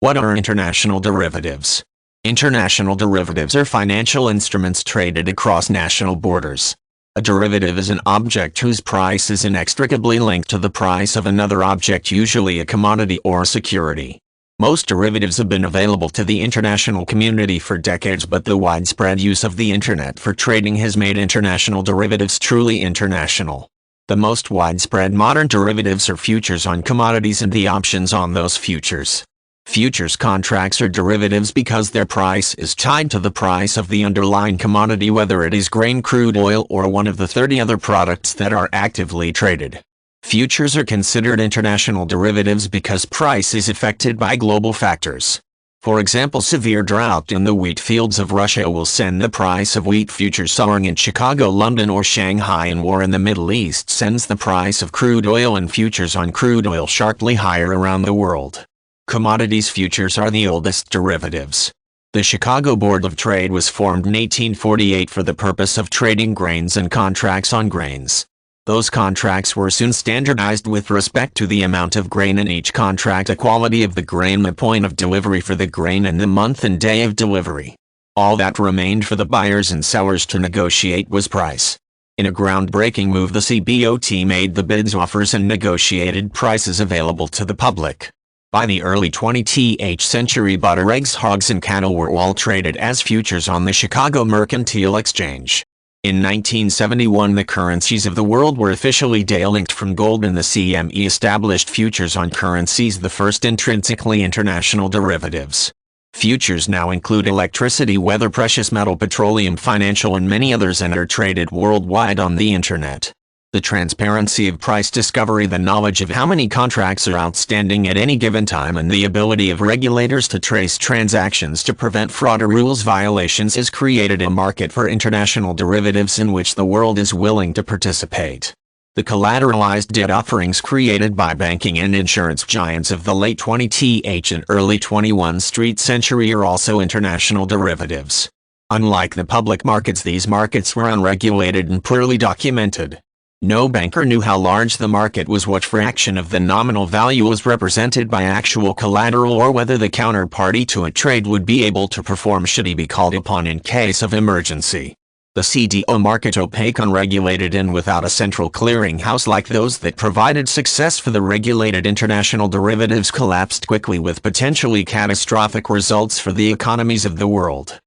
What are international derivatives? International derivatives are financial instruments traded across national borders. A derivative is an object whose price is inextricably linked to the price of another object, usually a commodity or security. Most derivatives have been available to the international community for decades, but the widespread use of the internet for trading has made international derivatives truly international. The most widespread modern derivatives are futures on commodities and the options on those futures. Futures contracts are derivatives because their price is tied to the price of the underlying commodity, whether it is grain, crude oil, or one of the 30 other products that are actively traded. Futures are considered international derivatives because price is affected by global factors. For example, severe drought in the wheat fields of Russia will send the price of wheat futures soaring in Chicago, London, or Shanghai, and war in the Middle East sends the price of crude oil and futures on crude oil sharply higher around the world. Commodities futures are the oldest derivatives. The Chicago Board of Trade was formed in 1848 for the purpose of trading grains and contracts on grains. Those contracts were soon standardized with respect to the amount of grain in each contract, the quality of the grain, the point of delivery for the grain, and the month and day of delivery. All that remained for the buyers and sellers to negotiate was price. In a groundbreaking move, the CBOT made the bids, offers, and negotiated prices available to the public. By the early 20th century, butter, eggs, hogs, and cattle were all traded as futures on the Chicago Mercantile Exchange. In 1971, the currencies of the world were officially de-linked from gold, and the CME established futures on currencies, the first intrinsically international derivatives. Futures now include electricity, weather, precious metal, petroleum, financial, and many others, and are traded worldwide on the internet. The transparency of price discovery, the knowledge of how many contracts are outstanding at any given time, and the ability of regulators to trace transactions to prevent fraud or rules violations has created a market for international derivatives in which the world is willing to participate. The collateralized debt offerings created by banking and insurance giants of the late 20th and early 21st century are also international derivatives. Unlike the public markets, these markets were unregulated and poorly documented. No banker knew how large the market was, what fraction of the nominal value was represented by actual collateral, or whether the counterparty to a trade would be able to perform should he be called upon in case of emergency. The CDO market, opaque, unregulated, and without a central clearinghouse like those that provided success for the regulated international derivatives, collapsed quickly with potentially catastrophic results for the economies of the world.